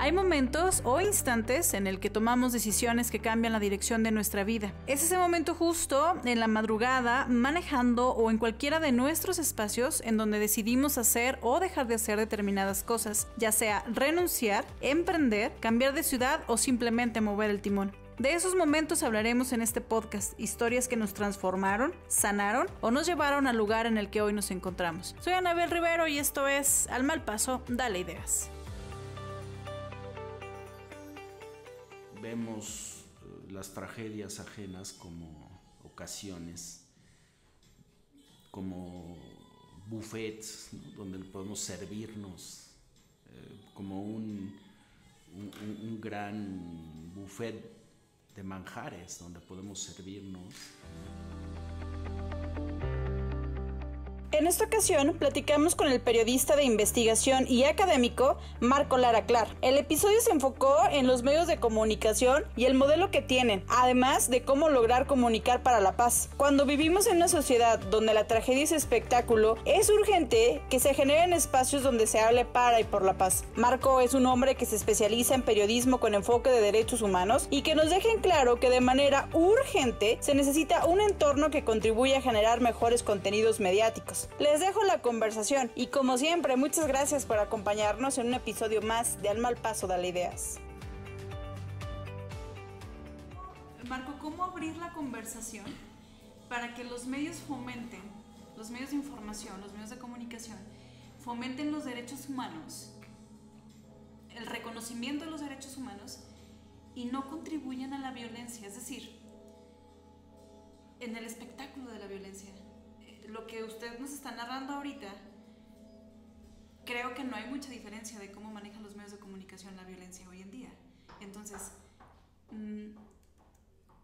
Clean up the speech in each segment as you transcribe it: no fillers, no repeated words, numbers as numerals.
Hay momentos o instantes en el que tomamos decisiones que cambian la dirección de nuestra vida. Es ese momento justo en la madrugada, manejando o en cualquiera de nuestros espacios en donde decidimos hacer o dejar de hacer determinadas cosas, ya sea renunciar, emprender, cambiar de ciudad o simplemente mover el timón. De esos momentos hablaremos en este podcast, historias que nos transformaron, sanaron o nos llevaron al lugar en el que hoy nos encontramos. Soy Anabel Rivero y esto es Al Mal Paso, Dale Ideas. Vemos las tragedias ajenas como ocasiones, como buffets, ¿no? Donde podemos servirnos, como un gran buffet de manjares donde podemos servirnos. En esta ocasión platicamos con el periodista de investigación y académico Marco Lara Clar. El episodio se enfocó en los medios de comunicación y el modelo que tienen, además de cómo lograr comunicar para la paz. Cuando vivimos en una sociedad donde la tragedia es espectáculo, es urgente que se generen espacios donde se hable para y por la paz. Marco es un hombre que se especializa en periodismo con enfoque de derechos humanos y que nos deja en claro que de manera urgente se necesita un entorno que contribuya a generar mejores contenidos mediáticos. Les dejo la conversación y como siempre, muchas gracias por acompañarnos en un episodio más de Al Mal Paso, Dale Ideas. Marco, ¿cómo abrir la conversación para que los medios fomenten, los medios de información, los medios de comunicación, fomenten los derechos humanos, el reconocimiento de los derechos humanos y no contribuyan a la violencia? Es decir, en el espectáculo de la violencia. Lo que usted nos está narrando ahorita, creo que no hay mucha diferencia de cómo manejan los medios de comunicación la violencia hoy en día. Entonces,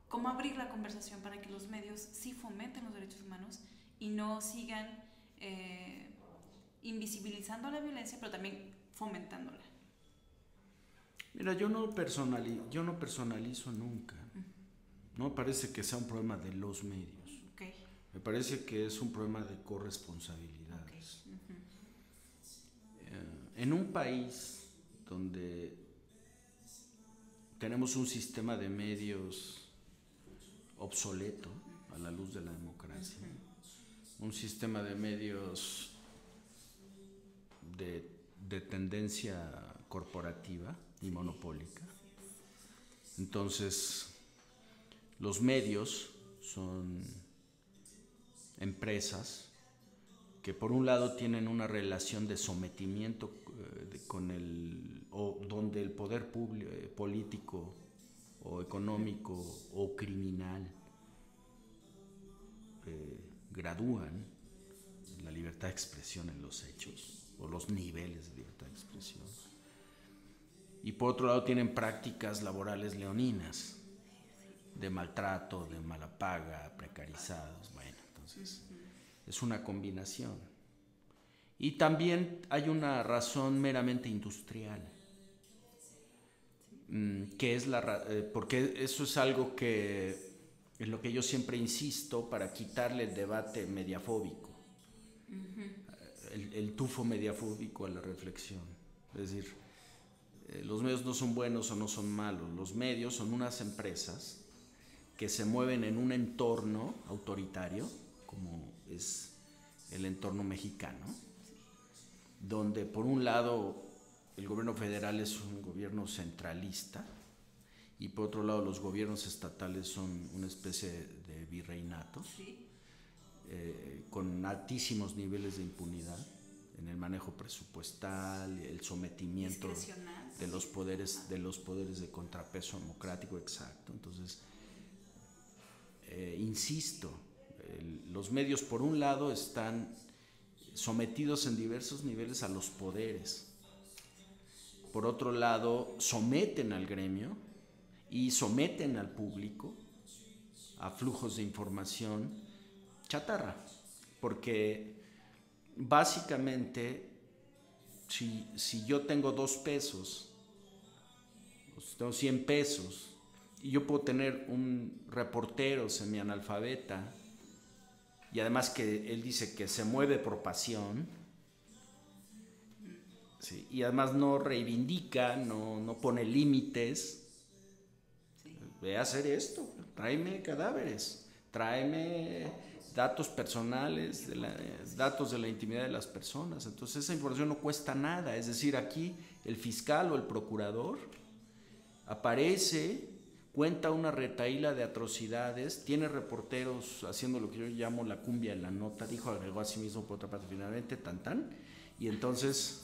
¿cómo abrir la conversación para que los medios sí fomenten los derechos humanos y no sigan invisibilizando la violencia, pero también fomentándola? Mira, yo no personalizo nunca. No me parece que sea un problema de los medios. Okay. Me parece que es un problema de corresponsabilidades. Okay. En un país donde tenemos un sistema de medios obsoleto a la luz de la democracia, un sistema de medios de tendencia corporativa y monopólica, entonces los medios son empresas que por un lado tienen una relación de sometimiento donde el poder político o económico o criminal gradúan la libertad de expresión en los hechos o los niveles de libertad de expresión, y por otro lado tienen prácticas laborales leoninas de maltrato, de mala paga, precarizados. Bueno, entonces es una combinación. Y también hay una razón meramente industrial, que es porque eso es algo que en lo que yo siempre insisto para quitarle el debate mediafóbico, el tufo mediafóbico a la reflexión. Es decir, los medios no son buenos o no son malos, los medios son unas empresas que se mueven en un entorno autoritario, como es el entorno mexicano, donde por un lado el gobierno federal es un gobierno centralista y por otro lado los gobiernos estatales son una especie de virreinatos, ¿sí? Con altísimos niveles de impunidad en el manejo presupuestal, el sometimiento de los poderes de contrapeso democrático, exacto. Entonces, insisto, los medios por un lado están sometidos en diversos niveles a los poderes, por otro lado someten al gremio y someten al público a flujos de información chatarra, porque básicamente si yo tengo 2 pesos, o si tengo 100 pesos, y yo puedo tener un reportero semianalfabeta y además que él dice que se mueve por pasión, Sí, y además no reivindica, no pone límites. Sí. Ve a hacer esto, tráeme cadáveres, tráeme datos personales, datos de la intimidad de las personas. Entonces esa información no cuesta nada. Es decir, aquí el fiscal o el procurador aparece, cuenta una retahíla de atrocidades, tiene reporteros haciendo lo que yo llamo la cumbia en la nota, agregó a sí mismo por otra parte finalmente, y entonces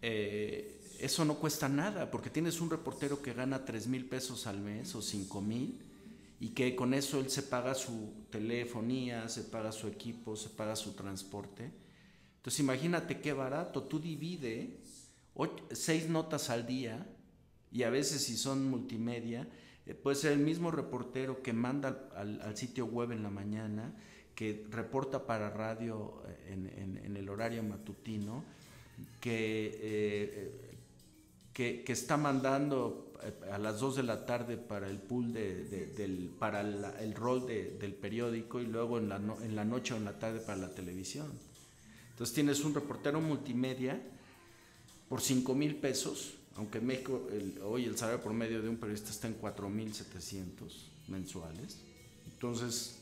eso no cuesta nada, porque tienes un reportero que gana 3,000 pesos al mes o 5,000, y que con eso él se paga su telefonía, se paga su equipo, se paga su transporte. Entonces imagínate qué barato. Tú divide 6 notas al día, y a veces si son multimedia, puede ser el mismo reportero que manda al sitio web en la mañana, que reporta para radio en el horario matutino, que está mandando a las 2 de la tarde para el pool para el rol del periódico, y luego en la noche o en la tarde para la televisión. Entonces tienes un reportero multimedia por 5,000 pesos, aunque en México hoy el salario promedio de un periodista está en 4,700 mensuales. Entonces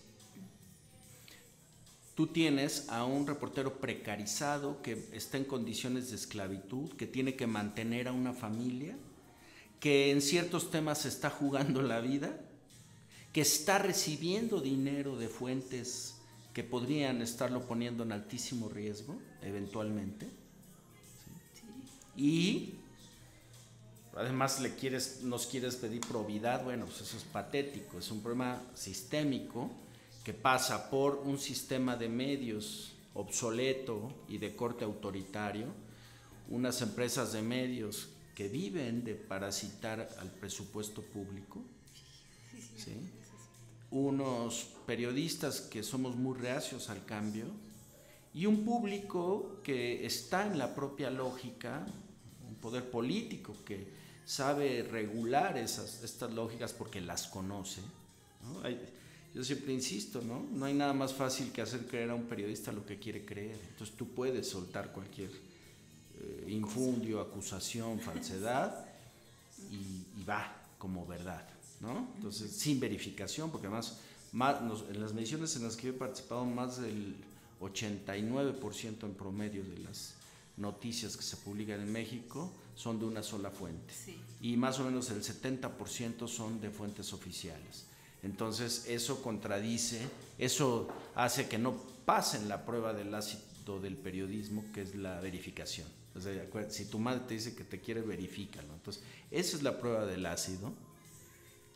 tú tienes a un reportero precarizado que está en condiciones de esclavitud, que tiene que mantener a una familia, que en ciertos temas se está jugando la vida, que está recibiendo dinero de fuentes que podrían estarlo poniendo en altísimo riesgo, eventualmente. ¿Sí? Y además nos quieres pedir probidad. Bueno, pues eso es patético, es un problema sistémico que pasa por un sistema de medios obsoleto y de corte autoritario, unas empresas de medios que viven de parasitar al presupuesto público, ¿sí? Unos periodistas que somos muy reacios al cambio, y un público que está en la propia lógica, un poder político que sabe regular estas lógicas porque las conoce, ¿no? Yo siempre insisto, no hay nada más fácil que hacer creer a un periodista lo que quiere creer. Entonces tú puedes soltar cualquier infundio, acusación, falsedad, y va como verdad, ¿no? Entonces, sin verificación, porque además en las mediciones en las que yo he participado, más del 89% en promedio de las noticias que se publican en México son de una sola fuente, sí. Y más o menos el 70% son de fuentes oficiales. Entonces eso eso hace que no pasen la prueba del ácido del periodismo, que es la verificación. O sea, si tu madre te dice que te quiere, verifícalo. Entonces esa es la prueba del ácido,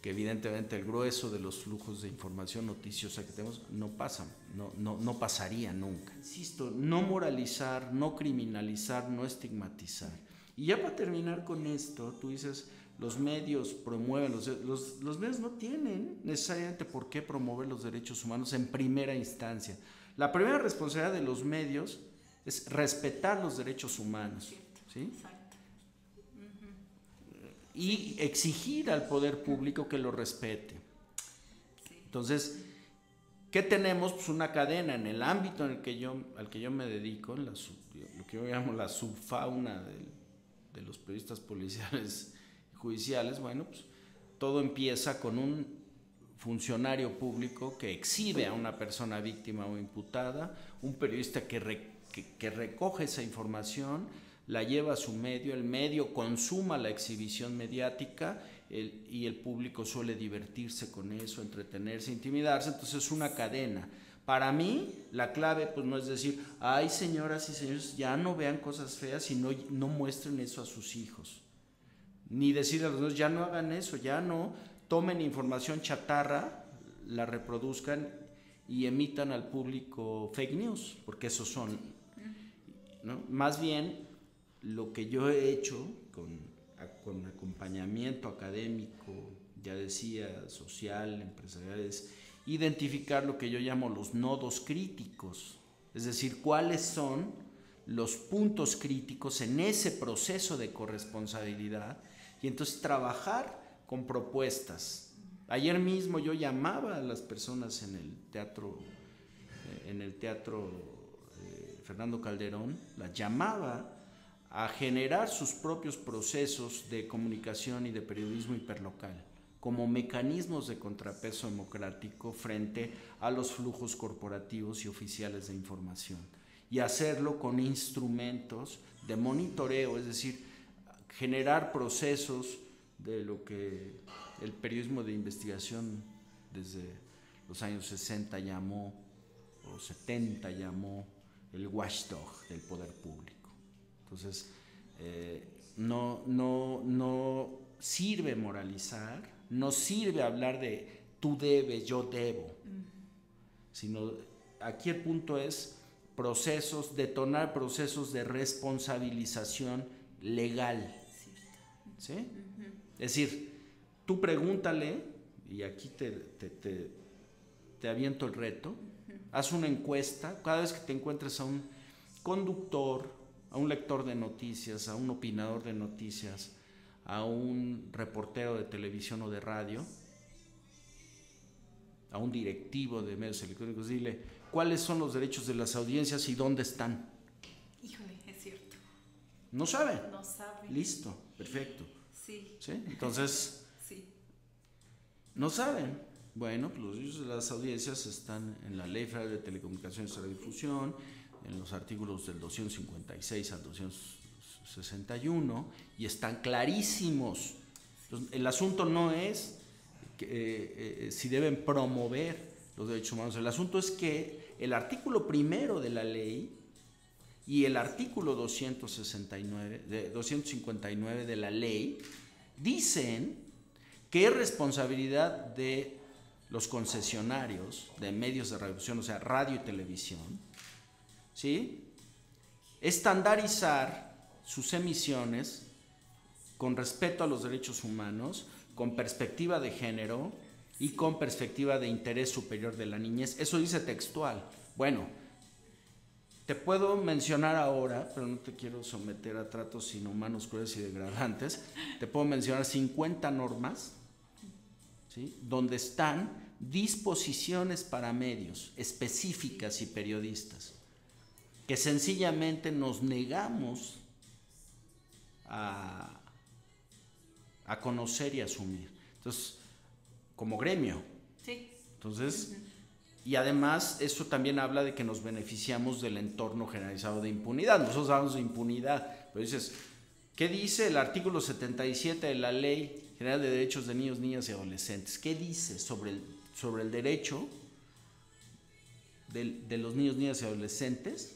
que evidentemente el grueso de los flujos de información noticiosa que tenemos no pasaría nunca. Insisto, no moralizar, no criminalizar, no estigmatizar. Y ya para terminar con esto, tú dices, los medios promueven, los medios no tienen necesariamente por qué promover los derechos humanos en primera instancia. La primera responsabilidad de los medios es respetar los derechos humanos, ¿sí? Y exigir al poder público que lo respete. Entonces, ¿qué tenemos? Pues una cadena en el ámbito al que yo me dedico, lo que yo llamo la subfauna de los periodistas policiales y judiciales. Bueno, pues todo empieza con un funcionario público que exhibe a una persona víctima o imputada, un periodista que recoge esa información, la lleva a su medio, el medio consuma la exhibición mediática, y el público suele divertirse con eso, entretenerse, intimidarse. Entonces es una cadena. Para mí la clave pues no es decir, ay, señoras y señores, ya no vean cosas feas y no muestren eso a sus hijos, ni decir a los niños, ya no hagan eso, ya no tomen información chatarra, la reproduzcan y emitan al público fake news, porque esos son, ¿no? Más bien, lo que yo he hecho con acompañamiento académico, ya decía, social, empresarial, es identificar lo que yo llamo los nodos críticos, es decir, cuáles son los puntos críticos en ese proceso de corresponsabilidad, y entonces trabajar con propuestas. Ayer mismo yo llamaba a las personas en el teatro Fernando Calderón, las llamaba a generar sus propios procesos de comunicación y de periodismo hiperlocal como mecanismos de contrapeso democrático frente a los flujos corporativos y oficiales de información, y hacerlo con instrumentos de monitoreo, es decir, generar procesos de lo que el periodismo de investigación desde los años 60 llamó, o 70 llamó, el watchdog del poder público. Entonces, no sirve moralizar, no sirve hablar de tú debes, yo debo, sino aquí el punto es detonar procesos de responsabilización legal. ¿Sí? Es decir, tú pregúntale, y aquí te aviento el reto, haz una encuesta, cada vez que te encuentres a un conductor, a un lector de noticias, a un opinador de noticias, a un reportero de televisión o de radio, a un directivo de medios electrónicos, dile, ¿cuáles son los derechos de las audiencias y dónde están? Híjole, es cierto. ¿No sabe? No sabe. Listo, perfecto. Sí. ¿Sí? Entonces, sí. ¿no saben? Bueno, pues los derechos de las audiencias están en la Ley Federal de Telecomunicaciones y Radiodifusión, en los artículos del 256 al 261, y están clarísimos. Entonces, el asunto no es si deben promover los derechos humanos, el asunto es que el artículo primero de la ley y el artículo 259 de la ley dicen que es responsabilidad de los concesionarios de medios de radiodifusión, o sea, radio y televisión, ¿sí?, estandarizar sus emisiones con respeto a los derechos humanos, con perspectiva de género y con perspectiva de interés superior de la niñez. Eso dice textual. Bueno, te puedo mencionar ahora, pero no te quiero someter a tratos inhumanos, crueles y degradantes, te puedo mencionar 50 normas, ¿sí?, donde están disposiciones para medios específicas y periodistas, que sencillamente nos negamos a conocer y asumir. Entonces, como gremio. Sí. Entonces, y además eso también habla de que nos beneficiamos del entorno generalizado de impunidad. Nosotros hablamos de impunidad, pero dices, ¿qué dice el artículo 77 de la Ley General de Derechos de Niños, Niñas y Adolescentes? ¿Qué dice sobre el derecho de los niños, niñas y adolescentes?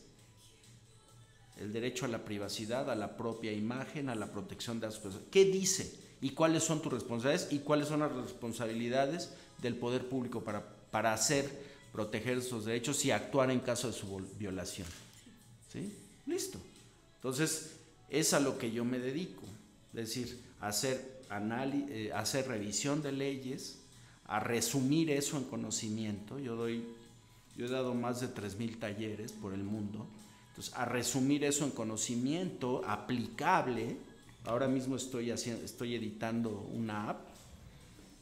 El derecho a la privacidad, a la propia imagen, a la protección de las personas. ¿Qué dice? ¿Y cuáles son tus responsabilidades? ¿Y cuáles son las responsabilidades del poder público para proteger esos derechos y actuar en caso de su violación? ¿Sí? Listo. Entonces, es a lo que yo me dedico. Es decir, hacer revisión de leyes, a resumir eso en conocimiento. Yo he dado más de 3,000 talleres por el mundo. Entonces, a resumir eso en conocimiento aplicable. Ahora mismo estoy editando una app,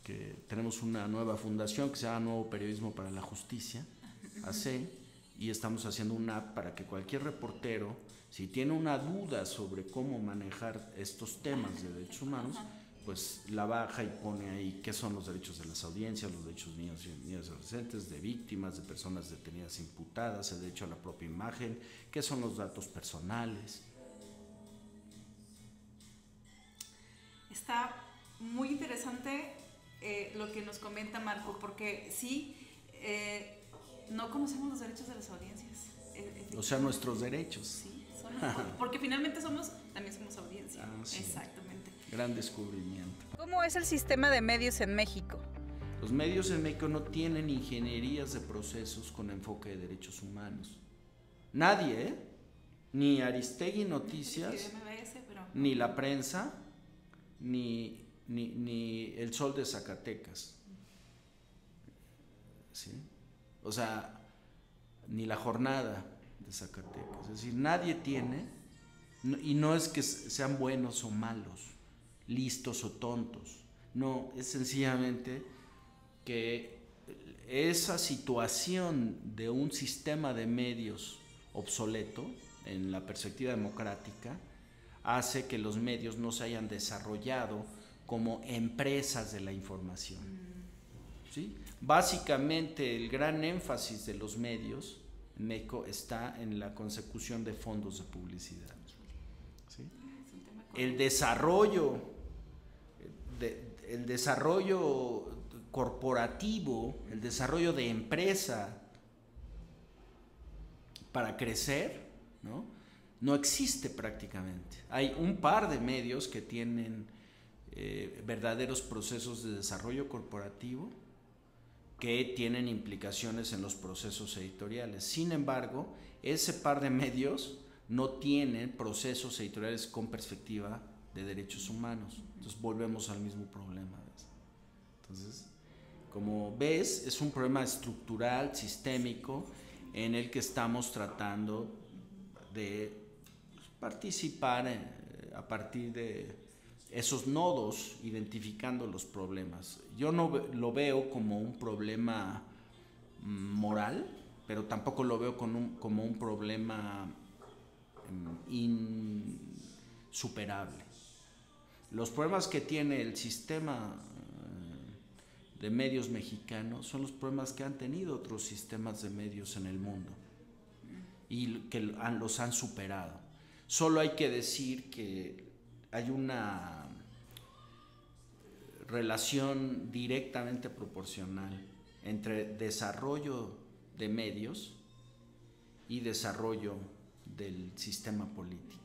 que tenemos una nueva fundación que se llama Nuevo Periodismo para la Justicia, AC, y estamos haciendo una app para que cualquier reportero, si tiene una duda sobre cómo manejar estos temas de derechos humanos, pues la baja y pone ahí qué son los derechos de las audiencias, los derechos de niños y niñas y adolescentes, de víctimas, de personas detenidas imputadas, el derecho a la propia imagen, qué son los datos personales. Está muy interesante lo que nos comenta Marco, porque sí, no conocemos los derechos de las audiencias. O sea, nuestros derechos. Sí, porque finalmente también somos audiencia. Sí. Exactamente. Gran descubrimiento. ¿Cómo es el sistema de medios en México? Los medios en México no tienen ingenierías de procesos con enfoque de derechos humanos. Nadie, ni Aristegui Noticias, sí, MBS, pero... ni La Prensa, ni El Sol de Zacatecas. ¿Sí? O sea, ni La Jornada de Zacatecas. Es decir, nadie tiene, y no es que sean buenos o malos, listos o tontos. No, es sencillamente que esa situación de un sistema de medios obsoleto en la perspectiva democrática hace que los medios no se hayan desarrollado como empresas de la información. ¿Sí? Básicamente el gran énfasis de los medios en México está en la consecución de fondos de publicidad. ¿Sí? El desarrollo corporativo, el desarrollo de empresa para crecer, no existe prácticamente. Hay un par de medios que tienen verdaderos procesos de desarrollo corporativo que tienen implicaciones en los procesos editoriales. Sin embargo, ese par de medios no tienen procesos editoriales con perspectiva de derechos humanos. Entonces volvemos al mismo problema, ¿ves? Entonces, como ves, es un problema estructural, sistémico, en el que estamos tratando de participar a partir de esos nodos, identificando los problemas. Yo no lo veo como un problema moral, pero tampoco lo veo como un problema insuperable. Los problemas que tiene el sistema de medios mexicanos son los problemas que han tenido otros sistemas de medios en el mundo y que los han superado. Solo hay que decir que hay una relación directamente proporcional entre desarrollo de medios y desarrollo del sistema político.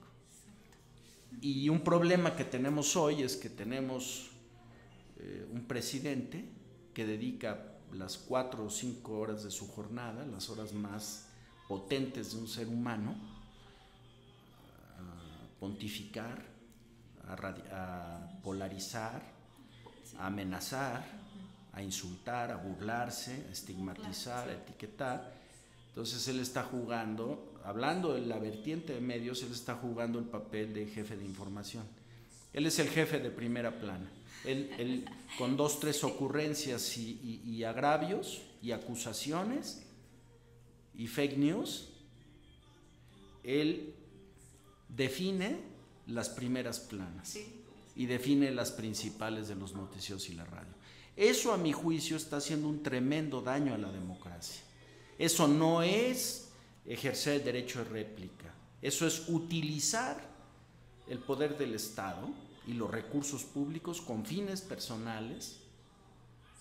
Y un problema que tenemos hoy es que tenemos un presidente que dedica las 4 o 5 horas de su jornada, las horas más potentes de un ser humano, a pontificar, a polarizar, a amenazar, a insultar, a burlarse, a estigmatizar, a etiquetar. Entonces él está jugando, hablando de la vertiente de medios, él está jugando el papel de jefe de información. Él es el jefe de primera plana. Él con 2, 3 ocurrencias y agravios y acusaciones y fake news, él define las primeras planas. Sí. Y define las principales de los noticieros y la radio. Eso, a mi juicio, está haciendo un tremendo daño a la democracia. Eso no es ejercer el derecho de réplica. Eso es utilizar el poder del Estado y los recursos públicos con fines personales,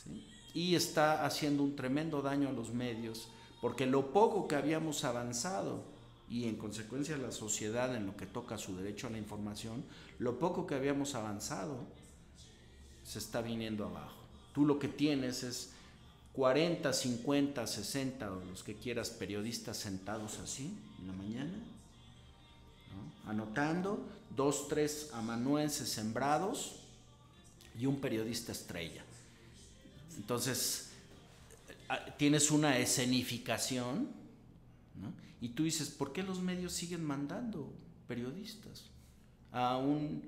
¿sí? Y está haciendo un tremendo daño a los medios, porque lo poco que habíamos avanzado y en consecuencia la sociedad en lo que toca su derecho a la información, lo poco que habíamos avanzado se está viniendo abajo. Tú lo que tienes es 40, 50, 60 o los que quieras periodistas sentados así en la mañana, ¿no? Anotando, 2, 3 amanuenses sembrados y un periodista estrella. Entonces tienes una escenificación, ¿no? Y tú dices, ¿por qué los medios siguen mandando periodistas a una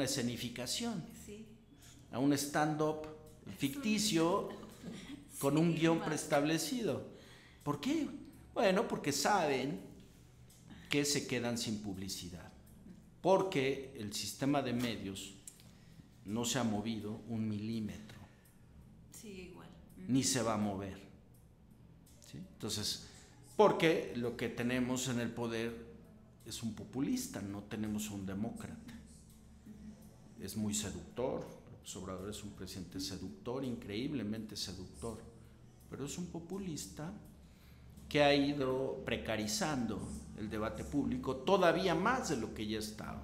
escenificación? Sí. A un stand-up ficticio con un guión preestablecido? ¿Por qué? Bueno, porque saben que se quedan sin publicidad, porque el sistema de medios no se ha movido 1 milímetro. Sí, igual. Ni se va a mover. ¿Sí? Entonces, porque lo que tenemos en el poder es un populista, no tenemos un demócrata. Es muy seductor, López Obrador es un presidente seductor, increíblemente seductor, pero es un populista que ha ido precarizando el debate público todavía más de lo que ya estaba.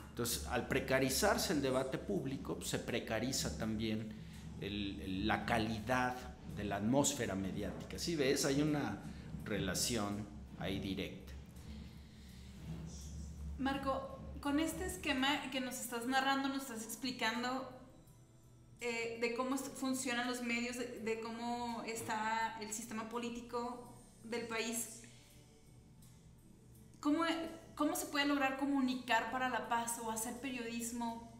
Entonces, al precarizarse el debate público, se precariza también la calidad de la atmósfera mediática. ¿Sí ves? Hay una relación ahí directa. Marco, con este esquema que nos estás narrando, nos estás explicando de cómo funcionan los medios, de cómo está el sistema político del país, ¿cómo se puede lograr comunicar para la paz o hacer periodismo?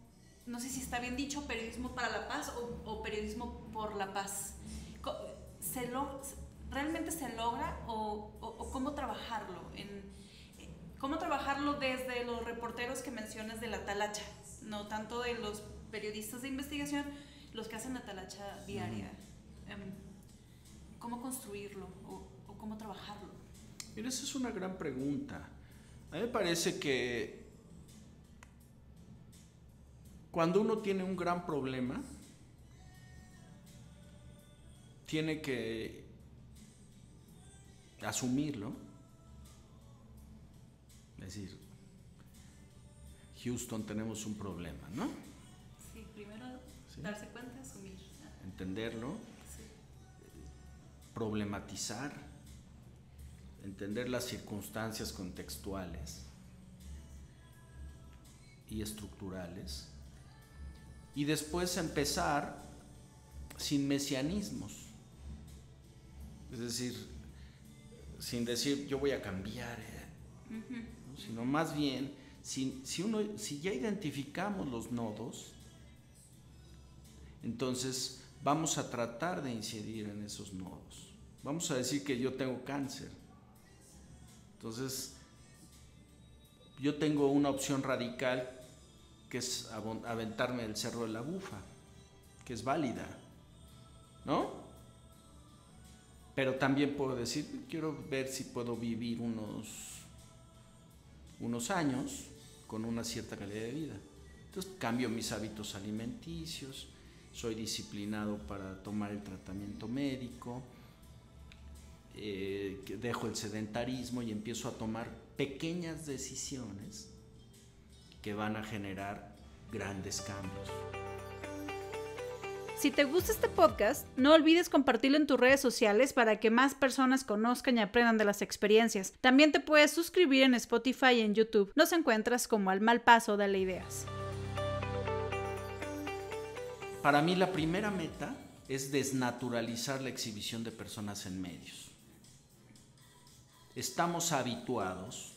No sé si está bien dicho, periodismo para la paz o periodismo por la paz. ¿Realmente se logra o cómo trabajarlo? ¿Cómo trabajarlo desde los reporteros que mencionas de la talacha? No tanto de los periodistas de investigación, los que hacen la talacha diaria. ¿Cómo construirlo o cómo trabajarlo? Mira, esa es una gran pregunta. A mí me parece que cuando uno tiene un gran problema, tiene que asumirlo. Es decir, Houston, tenemos un problema, ¿no? Sí, primero darse cuenta, asumir. Entenderlo, Sí. Problematizar, entender las circunstancias contextuales y estructurales, y después empezar sin mesianismos. Es decir, sin decir yo voy a cambiar, ¿no? Sino más bien, si ya identificamos los nodos, entonces vamos a tratar de incidir en esos nodos. Vamos a decir que yo tengo cáncer. Entonces, yo tengo una opción radical que es aventarme del Cerro de la Bufa, que es válida, ¿no? Pero también puedo decir, quiero ver si puedo vivir unos años con una cierta calidad de vida. Entonces cambio mis hábitos alimenticios, soy disciplinado para tomar el tratamiento médico, dejo el sedentarismo y empiezo a tomar pequeñas decisiones que van a generar grandes cambios. Si te gusta este podcast, no olvides compartirlo en tus redes sociales para que más personas conozcan y aprendan de las experiencias. También te puedes suscribir en Spotify y en YouTube. Nos encuentras como Al Mal Paso Dale Ideas. Para mí la primera meta es desnaturalizar la exhibición de personas en medios. Estamos habituados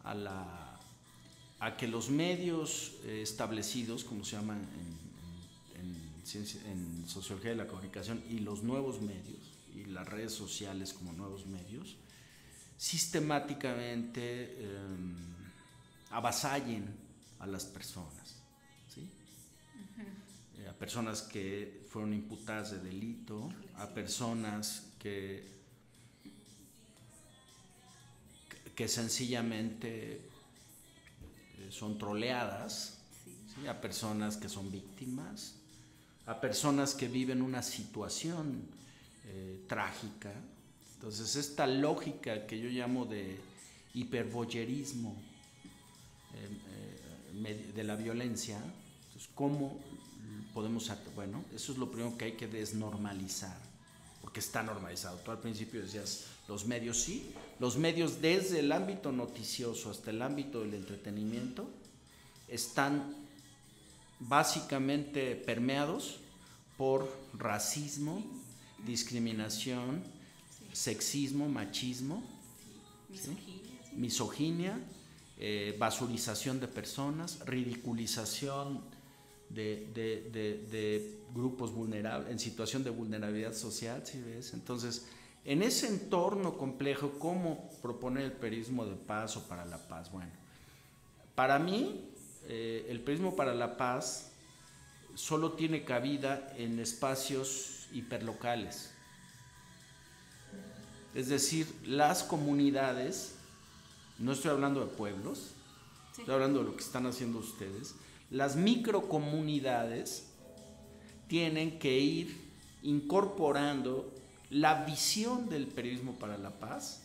a que los medios establecidos, como se llaman en sociología de la comunicación, y los nuevos medios y las redes sociales como nuevos medios, sistemáticamente avasallen a las personas, ¿sí? A personas que fueron imputadas de delito, a personas que sencillamente son troleadas, ¿sí? A personas que son víctimas, a personas que viven una situación trágica. Entonces, esta lógica que yo llamo de hipervoyerismo de la violencia, entonces, ¿cómo podemos? Bueno, eso es lo primero que hay que desnormalizar, porque está normalizado. Tú al principio decías, los medios sí, los medios desde el ámbito noticioso hasta el ámbito del entretenimiento están básicamente permeados por racismo, discriminación, sexismo, machismo, misoginia, basurización de personas, ridiculización de grupos vulnerables, en situación de vulnerabilidad social, ¿sí ves? Entonces, en ese entorno complejo, ¿cómo proponer el periodismo de paz o para la paz? Bueno, para mí, el periodismo para la paz solo tiene cabida en espacios hiperlocales. Es decir, las comunidades, no estoy hablando de pueblos, sí, estoy hablando de lo que están haciendo ustedes, las microcomunidades tienen que ir incorporando la visión del periodismo para la paz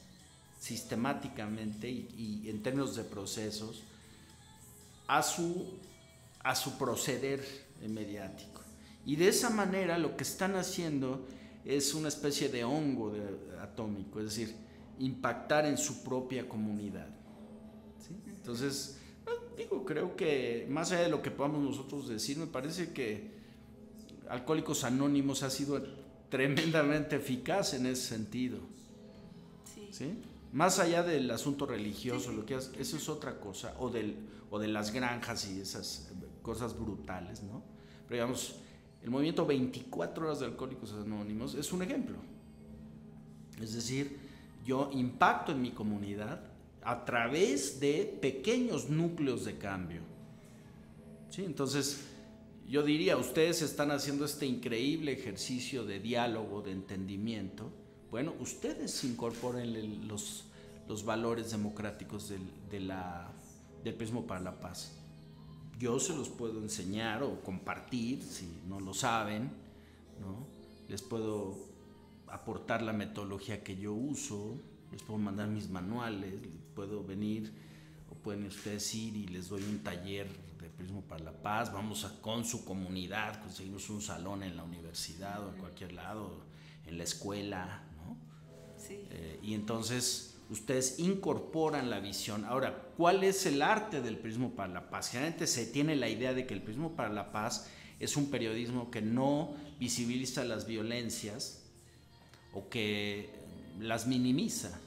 sistemáticamente y en términos de procesos a su proceder mediático. Y de esa manera lo que están haciendo es una especie de hongo atómico, es decir, impactar en su propia comunidad, ¿sí? Entonces, creo que más allá de lo que podamos nosotros decir, me parece que Alcohólicos Anónimos ha sido tremendamente eficaz en ese sentido, ¿sí? Más allá del asunto religioso, lo que hace, eso es otra cosa, o de las granjas y esas cosas brutales, ¿no? Pero digamos, el movimiento 24 horas de Alcohólicos Anónimos es un ejemplo. Es decir, yo impacto en mi comunidad, a través de pequeños núcleos de cambio. ¿Sí? Entonces, yo diría, ustedes están haciendo este increíble ejercicio de diálogo, de entendimiento. Bueno, ustedes incorporen los valores democráticos del Prismo para la Paz. Yo se los puedo enseñar o compartir si no lo saben, ¿no? Les puedo aportar la metodología que yo uso, les puedo mandar mis manuales, puedo venir o pueden ustedes ir y les doy un taller de Prismo para la Paz, vamos con su comunidad, conseguimos un salón en la universidad o en cualquier lado, en la escuela, ¿no? Sí. Y entonces ustedes incorporan la visión. Ahora, ¿cuál es el arte del Prismo para la Paz? Generalmente se tiene la idea de que el Prismo para la Paz es un periodismo que no visibiliza las violencias o que las minimiza.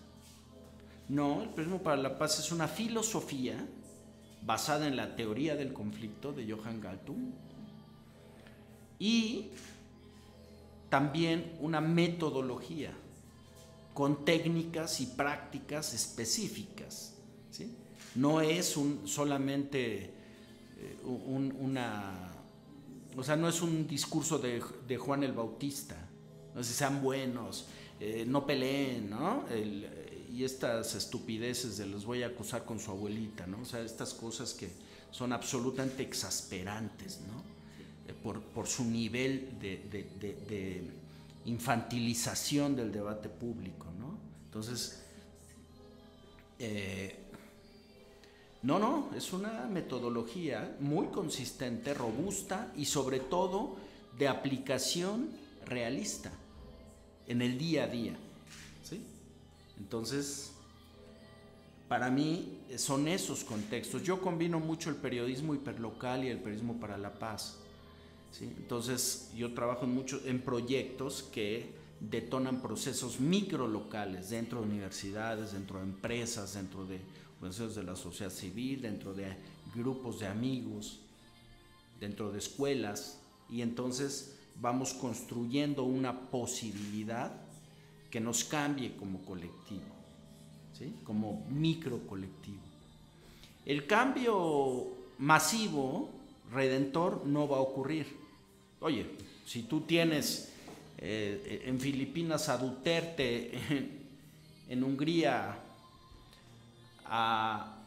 No, el Prismo para la Paz es una filosofía basada en la teoría del conflicto de Johann Galtung y también una metodología con técnicas y prácticas específicas, ¿sí? No es solamente no es un discurso de Juan el Bautista, no sé, sean buenos, no peleen, ¿no? Y estas estupideces de los voy a acusar con su abuelita, ¿no? O sea, estas cosas que son absolutamente exasperantes, ¿no? Por su nivel de infantilización del debate público, ¿no? Entonces, no, es una metodología muy consistente, robusta y sobre todo de aplicación realista en el día a día, ¿sí? Entonces, para mí son esos contextos. Yo combino mucho el periodismo hiperlocal y el periodismo para la paz, ¿sí? Entonces, yo trabajo en proyectos que detonan procesos microlocales dentro de universidades, dentro de empresas, dentro de organizaciones de la sociedad civil, dentro de grupos de amigos, dentro de escuelas, y entonces vamos construyendo una posibilidad que nos cambie como colectivo, ¿sí? Como microcolectivo. El cambio masivo, redentor, no va a ocurrir. Oye, si tú tienes en Filipinas a Duterte, en Hungría a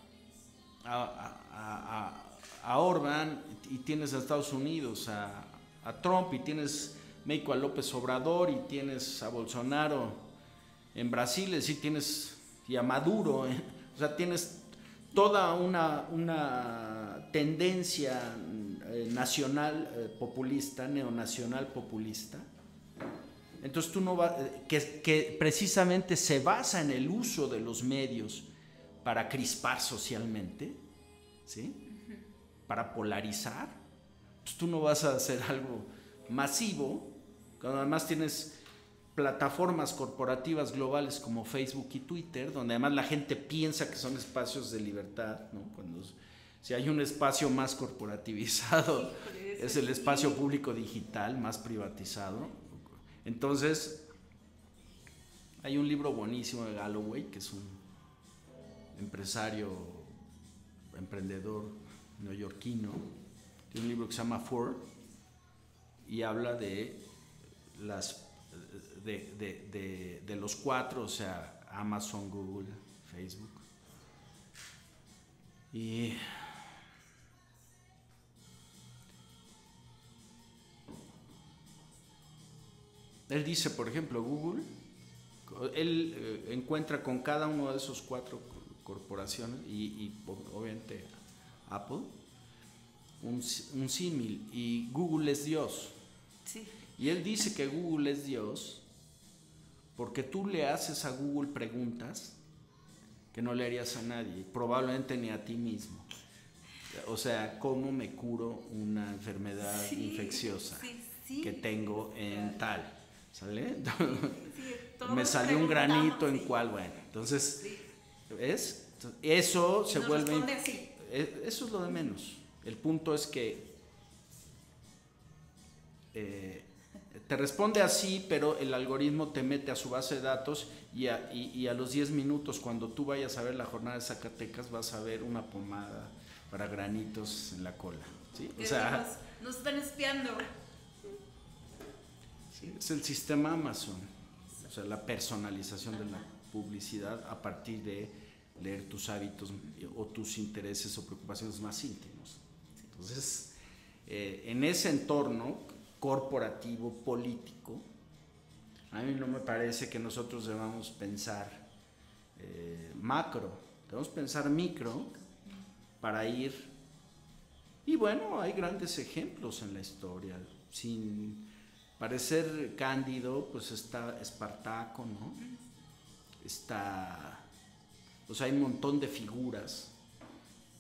Orbán, y tienes a Estados Unidos a Trump, y tienes México a López Obrador, y tienes a Bolsonaro en Brasil, es decir, tienes y a Maduro, o sea, tienes toda una tendencia nacional populista, neonacional populista. Entonces tú no vas, que precisamente se basa en el uso de los medios para crispar socialmente, ¿sí? Para polarizar. Pues tú no vas a hacer algo masivo, cuando además tienes plataformas corporativas globales como Facebook y Twitter, donde además la gente piensa que son espacios de libertad, ¿no? Si hay un espacio más corporativizado, es el espacio público digital más privatizado. Entonces, hay un libro buenísimo de Galloway, que es un emprendedor neoyorquino, tiene un libro que se llama Four, y habla de los cuatro, o sea, Amazon, Google, Facebook. Y él dice, por ejemplo, Google, él encuentra con cada uno de esos cuatro corporaciones y obviamente Apple un símil, y Google es Dios. Sí. Y él dice que Google es Dios porque tú le haces a Google preguntas que no le harías a nadie, probablemente ni a ti mismo. O sea, ¿cómo me curo una enfermedad infecciosa que tengo en tal? ¿Sale? Me salió un granito en cuál, bueno. Entonces, ¿ves? Eso se vuelve... Eso es lo de menos. El punto es que te responde así, pero el algoritmo te mete a su base de datos y a los 10 minutos, cuando tú vayas a ver la jornada de Zacatecas, vas a ver una pomada para granitos en la cola. ¿Sí? O sea, nos están espiando. Sí, es el sistema Amazon, o sea, la personalización de la publicidad a partir de leer tus hábitos o tus intereses o preocupaciones más íntimos. Entonces, en ese entorno corporativo, político, a mí no me parece que nosotros debamos pensar macro, debemos pensar micro para ir. Y bueno, hay grandes ejemplos en la historia. Sin parecer cándido, pues está Espartaco, ¿no? Pues hay un montón de figuras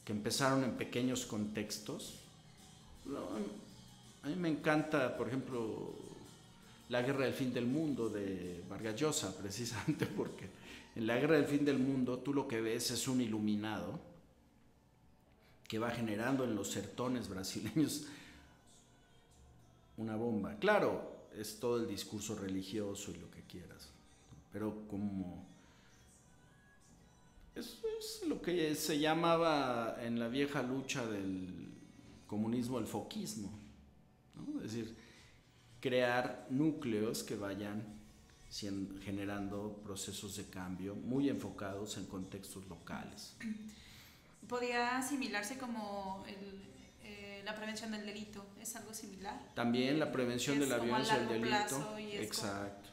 que empezaron en pequeños contextos. A mí me encanta, por ejemplo, La Guerra del Fin del Mundo de Vargas Llosa, precisamente porque en La Guerra del Fin del Mundo tú lo que ves es un iluminado que va generando en los sertones brasileños una bomba. Claro, es todo el discurso religioso y lo que quieras, pero como es lo que se llamaba en la vieja lucha del comunismo el foquismo, ¿no? Es decir, crear núcleos que vayan generando procesos de cambio muy enfocados en contextos locales. ¿Podría asimilarse como la prevención del delito? ¿Es algo similar? También la prevención de la violencia del delito. Exacto.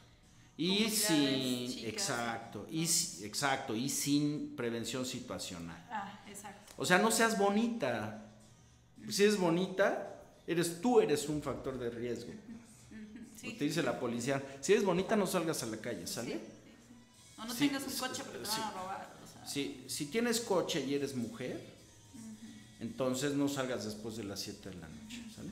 Y sin, exacto, y sin prevención situacional. Exacto. O sea, no seas bonita. Si eres bonita, tú eres un factor de riesgo. Sí. Te dice la policía, si eres bonita no salgas a la calle, ¿sale? Sí. O no tengas un coche porque te van a robar. O sea. Si tienes coche y eres mujer, entonces no salgas después de las 7 de la noche, ¿sale?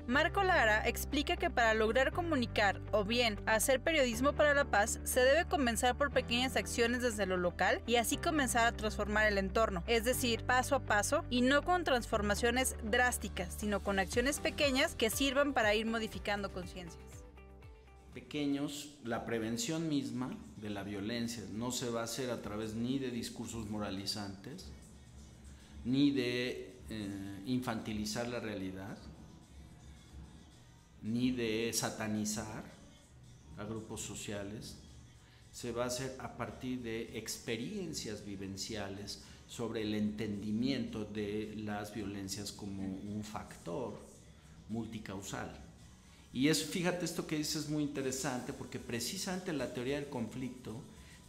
Marco Lara explica que para lograr comunicar o bien hacer periodismo para la paz se debe comenzar por pequeñas acciones desde lo local y así comenzar a transformar el entorno, es decir, paso a paso y no con transformaciones drásticas, sino con acciones pequeñas que sirvan para ir modificando conciencias. Pequeños, la prevención misma de la violencia no se va a hacer a través ni de discursos moralizantes, ni de infantilizar la realidad, ni de satanizar a grupos sociales. Se va a hacer a partir de experiencias vivenciales sobre el entendimiento de las violencias como un factor multicausal. Y eso, fíjate, esto que dices es muy interesante porque precisamente la teoría del conflicto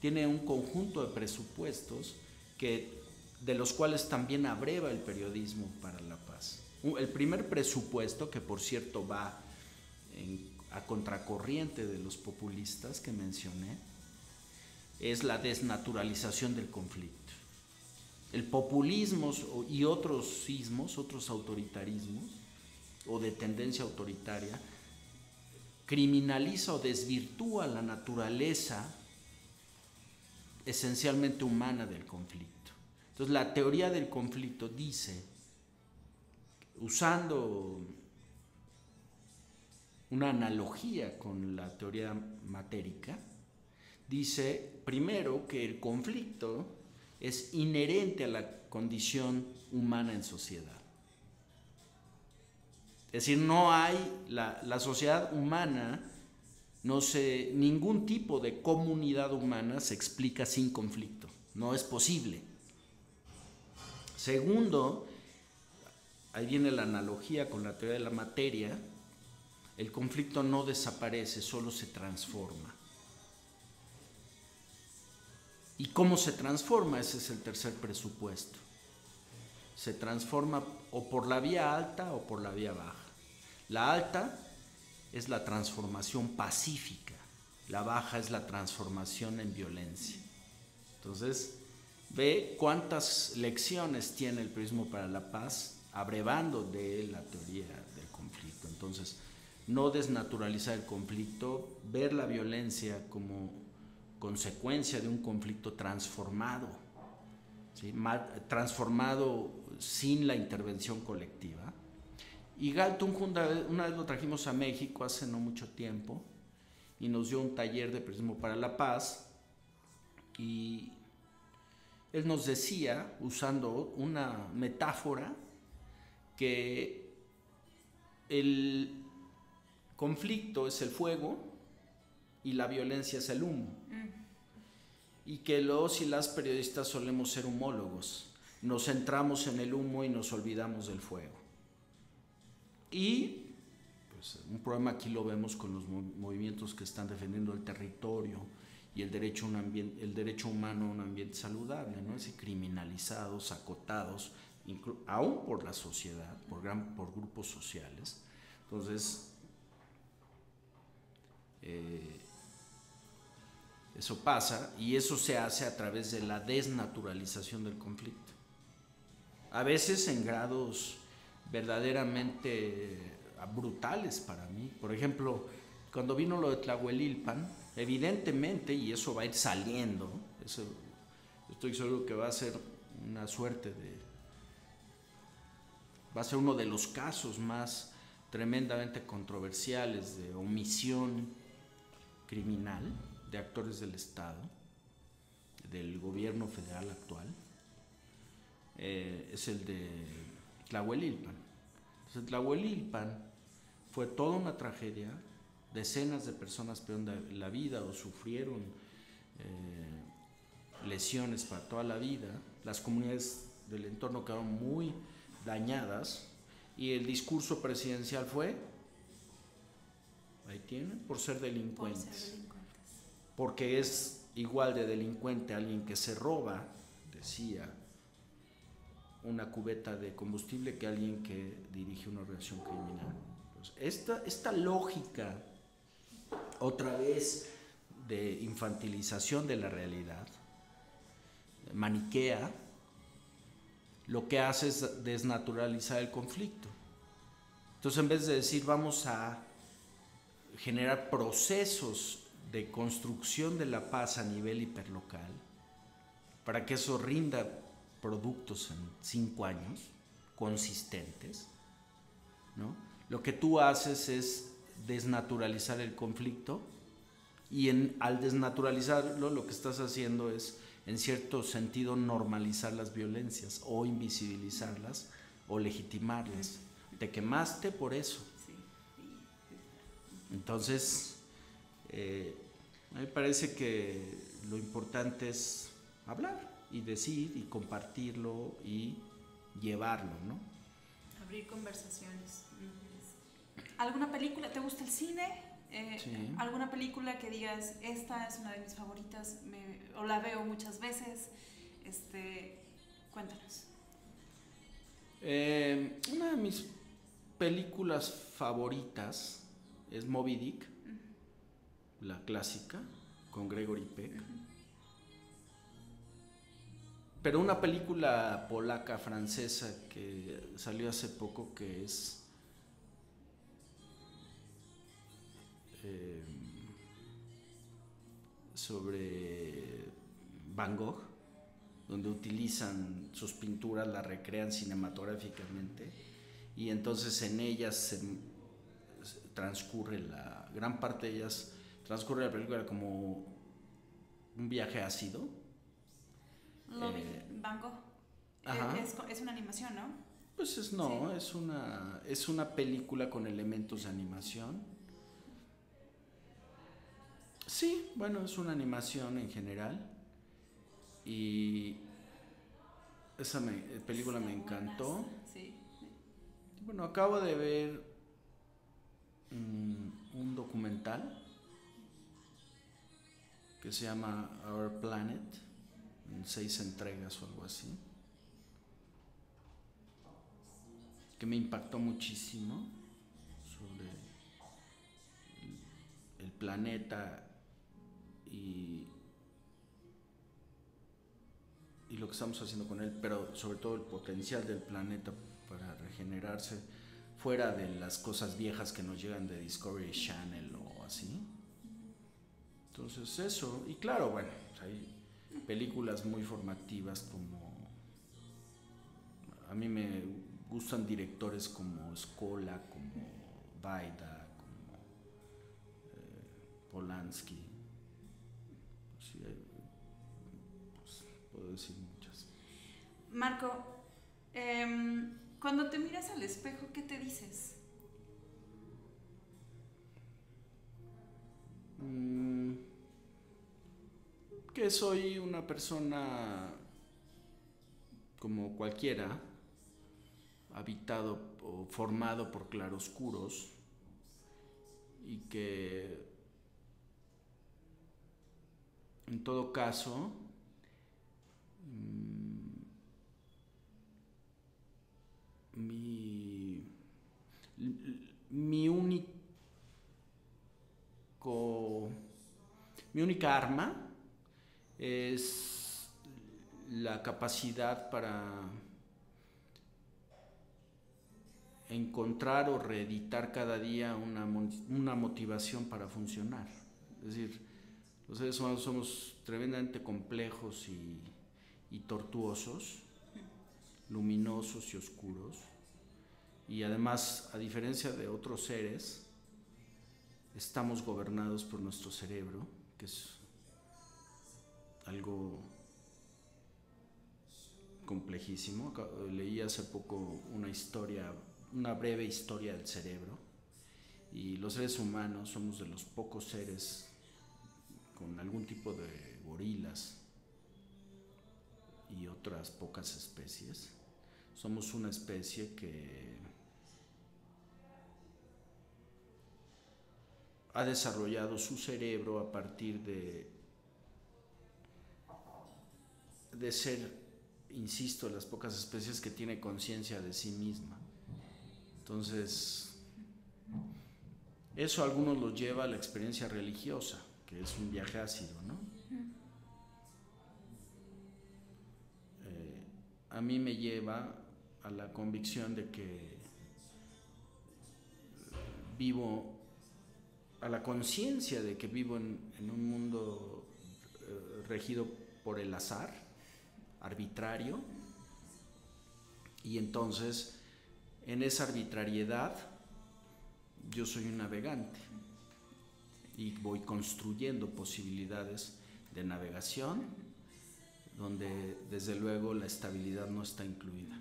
tiene un conjunto de presupuestos de los cuales también abreva el periodismo para la paz. El primer presupuesto, que por cierto va a contracorriente de los populistas que mencioné, es la desnaturalización del conflicto. El populismo y otros sismos, otros autoritarismos o de tendencia autoritaria, criminaliza o desvirtúa la naturaleza esencialmente humana del conflicto. Entonces la teoría del conflicto dice, usando una analogía con la teoría matérica, dice primero que el conflicto es inherente a la condición humana en sociedad. Es decir, no hay, la sociedad humana, ningún tipo de comunidad humana se explica sin conflicto, no es posible. Segundo, ahí viene la analogía con la teoría de la materia, el conflicto no desaparece, solo se transforma. ¿Y cómo se transforma? Ese es el tercer presupuesto. Se transforma o por la vía alta o por la vía baja. La alta es la transformación pacífica, la baja es la transformación en violencia. Entonces, ve cuántas lecciones tiene el periodismo para la paz, abrevando de la teoría del conflicto. Entonces, no desnaturalizar el conflicto, ver la violencia como consecuencia de un conflicto transformado, ¿sí? Transformado sin la intervención colectiva. Y Galton una vez lo trajimos a México hace no mucho tiempo y nos dio un taller de periodismo para la paz, y él nos decía, usando una metáfora, que el conflicto es el fuego y la violencia es el humo. Y que los y las periodistas solemos ser humólogos. Nos centramos en el humo y nos olvidamos del fuego. Y pues, un problema aquí lo vemos con los movimientos que están defendiendo el territorio y el derecho humano a un ambiente saludable, ¿no? Es criminalizados, acotados, aún por la sociedad, por grupos sociales. Entonces, eso pasa, y eso se hace a través de la desnaturalización del conflicto. A veces en grados verdaderamente brutales para mí. Por ejemplo, cuando vino lo de Tlahuelilpan, evidentemente, y eso va a ir saliendo, estoy seguro que va a ser una suerte va a ser uno de los casos más tremendamente controversiales de omisión criminal de actores del Estado, del gobierno federal actual, es el de Tlahuelilpan. Entonces, Tlahuelilpan fue toda una tragedia, decenas de personas perdieron la vida o sufrieron lesiones para toda la vida, las comunidades del entorno quedaron muy dañadas, y el discurso presidencial fue, ahí tienen, por ser delincuentes. Porque es igual de delincuente alguien que se roba, decía, una cubeta de combustible que alguien que dirige una organización criminal. Entonces, esta lógica, otra vez, de infantilización de la realidad, maniquea, lo que hace es desnaturalizar el conflicto. Entonces, en vez de decir vamos a generar procesos de construcción de la paz a nivel hiperlocal, para que eso rinda productos en 5 años consistentes, ¿no? Lo que tú haces es desnaturalizar el conflicto, y al desnaturalizarlo lo que estás haciendo es, en cierto sentido, normalizar las violencias o invisibilizarlas o legitimarlas. Te quemaste por eso. Entonces, a mí me parece que lo importante es hablar y decir y compartirlo y llevarlo, ¿no? Abrir conversaciones. ¿Alguna película? ¿Te gusta el cine? Sí. ¿Alguna película que digas, esta es una de mis favoritas, o la veo muchas veces? Cuéntanos. Una de mis películas favoritas es Moby Dick, la clásica, con Gregory Peck. Pero una película polaca, francesa, que salió hace poco, que es sobre Van Gogh, donde utilizan sus pinturas, las recrean cinematográficamente, y entonces en ellas transcurre gran parte de ellas transcurre la película como un viaje ácido. Van Gogh. Es una animación, ¿no? Pues sí. Es una película con elementos de animación. Sí, bueno, es una animación en general, y esa película me encantó. Sí. Bueno, acabo de ver un documental que se llama Our Planet, en 6 entregas o algo así, que me impactó muchísimo sobre el planeta y lo que estamos haciendo con él, pero sobre todo el potencial del planeta para regenerarse fuera de las cosas viejas que nos llegan de Discovery Channel o así. Entonces eso, y claro, bueno, hay películas muy formativas, como a mí me gustan directores como Scola, como Baida, como Polanski. Sí, pues, puedo decir muchas. Marco, cuando te miras al espejo, ¿qué te dices? Que soy una persona como cualquiera, habitado o formado por claroscuros, y que en todo caso mi única arma es la capacidad para encontrar o reeditar cada día una motivación para funcionar. Es decir, los seres humanos somos tremendamente complejos y tortuosos, luminosos y oscuros, y además, a diferencia de otros seres, estamos gobernados por nuestro cerebro, que es algo complejísimo. Leí hace poco una breve historia del cerebro, y los seres humanos somos de los pocos seres, con algún tipo de gorilas y otras pocas especies, somos una especie que ha desarrollado su cerebro a partir de ser, insisto, las pocas especies que tiene conciencia de sí misma. Entonces, eso a algunos los lleva a la experiencia religiosa, que es un viaje ácido, ¿no? A mí me lleva a la convicción de que a la conciencia de que vivo en un mundo regido por el azar, arbitrario, y entonces en esa arbitrariedad yo soy un navegante y voy construyendo posibilidades de navegación donde desde luego la estabilidad no está incluida.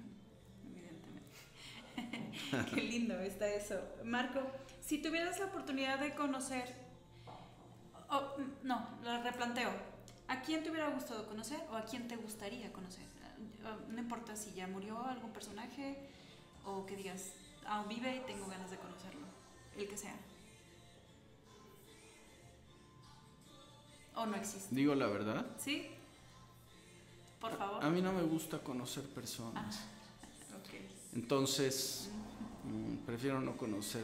Evidentemente. Qué lindo está eso. Marco, si tuvieras la oportunidad de conocer, lo replanteo, ¿a quién te hubiera gustado conocer o a quién te gustaría conocer? No importa si ya murió algún personaje o que digas, aún vive y tengo ganas de conocerlo, el que sea. ¿O no existe? ¿Digo la verdad? ¿Sí? Por favor. A mí no me gusta conocer personas. Okay. Entonces, prefiero no conocer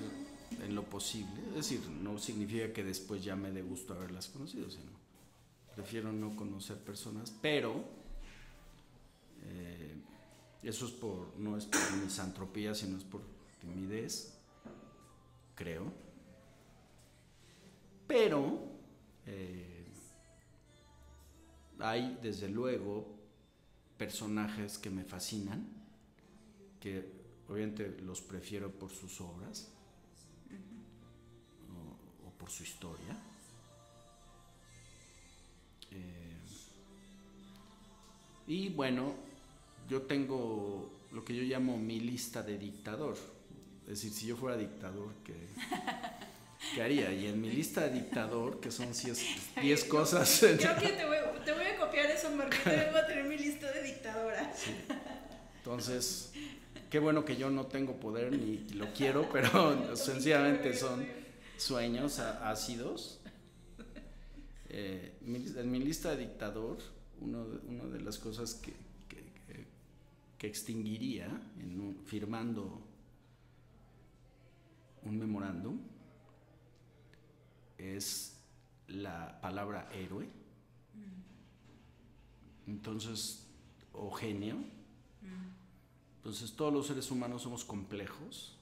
en lo posible. Es decir, no significa que después ya me dé gusto haberlas conocido, sino prefiero no conocer personas, pero eso no es por misantropía, sino es por timidez, creo. Pero hay desde luego personajes que me fascinan, que obviamente los prefiero por sus obras o por su historia. Y bueno, yo tengo lo que yo llamo mi lista de dictador. Es decir, si yo fuera dictador, ¿qué haría? Y en mi lista de dictador, que son 10 cosas... Yo aquí te voy a copiar eso, Marco. Yo voy a tener mi lista de dictadora. Sí. Entonces, qué bueno que yo no tengo poder ni lo quiero, pero sencillamente son sueños ácidos. En mi lista de dictador, una de las cosas que extinguiría firmando un memorándum es la palabra héroe. Entonces, o genio. Entonces, todos los seres humanos somos complejos,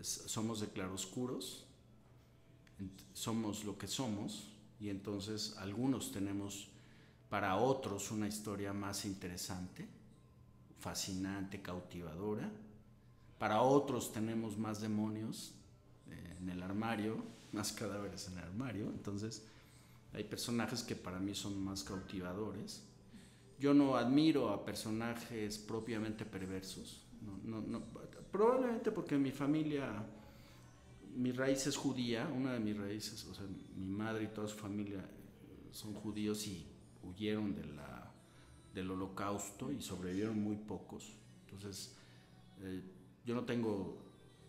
somos de claroscuros, somos lo que somos, y entonces algunos tenemos para otros una historia más interesante, fascinante, cautivadora, Para otros tenemos más demonios en el armario, más cadáveres en el armario. Entonces hay personajes que para mí son más cautivadores. Yo no admiro a personajes propiamente perversos. No, probablemente porque mi familia, mi raíz es judía, una de mis raíces, o sea, mi madre y toda su familia son judíos y huyeron del holocausto y sobrevivieron muy pocos. Entonces, yo no tengo,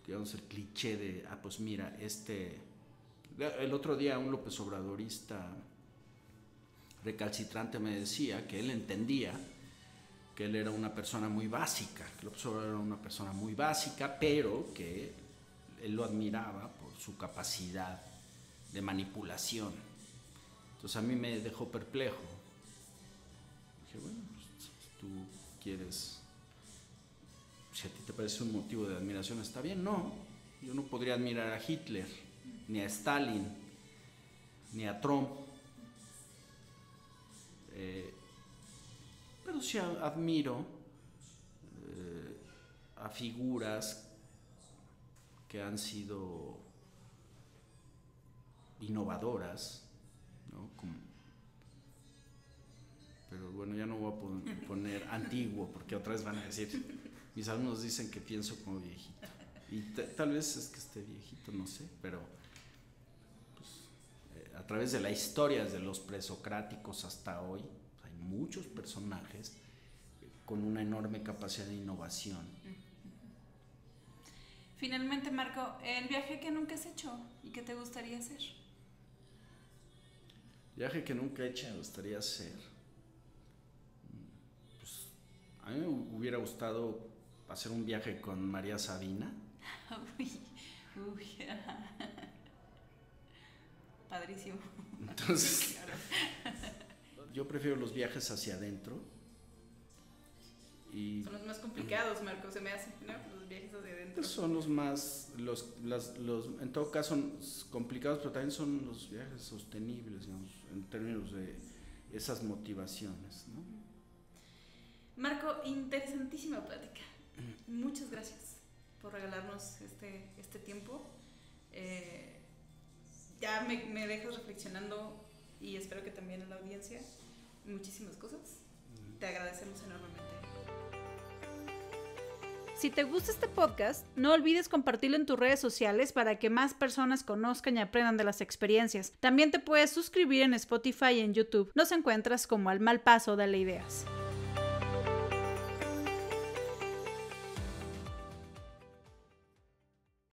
digamos, el cliché de, pues mira, el otro día un López Obradorista recalcitrante me decía que él entendía que él era una persona muy básica, que López Obrador era una persona muy básica, pero que él lo admiraba por su capacidad de manipulación. Entonces a mí me dejó perplejo. Dije, bueno, pues, si tú quieres, si a ti te parece un motivo de admiración, está bien. No, yo no podría admirar a Hitler, ni a Stalin, ni a Trump. Pero sí admiro a figuras que han sido innovadoras, ¿no? Pero bueno, ya no voy a poner antiguo, porque otra vez van a decir, mis alumnos dicen que pienso como viejito. Y tal vez es que esté viejito, no sé, pero pues, a través de la historia, desde los presocráticos hasta hoy, hay muchos personajes con una enorme capacidad de innovación. Finalmente, Marco, el viaje que nunca has hecho y que te gustaría hacer. Viaje que nunca he hecho, me gustaría hacer. Pues, a mí me hubiera gustado hacer un viaje con María Sabina. Uy. Padrísimo. Entonces, yo prefiero los viajes hacia adentro. Y son los más complicados, Marco, se me hace, ¿no? Los viajes hacia adentro. Pues son los más, en todo caso son complicados, pero también son los viajes sostenibles, digamos, en términos de esas motivaciones, ¿no? Marco, interesantísima plática. Muchas gracias por regalarnos este tiempo. Ya me dejas reflexionando y espero que también en la audiencia muchísimas cosas. Te agradecemos enormemente. Si te gusta este podcast, no olvides compartirlo en tus redes sociales para que más personas conozcan y aprendan de las experiencias. También te puedes suscribir en Spotify y en YouTube. Nos encuentras como Al Mal Paso, Dale Ideas.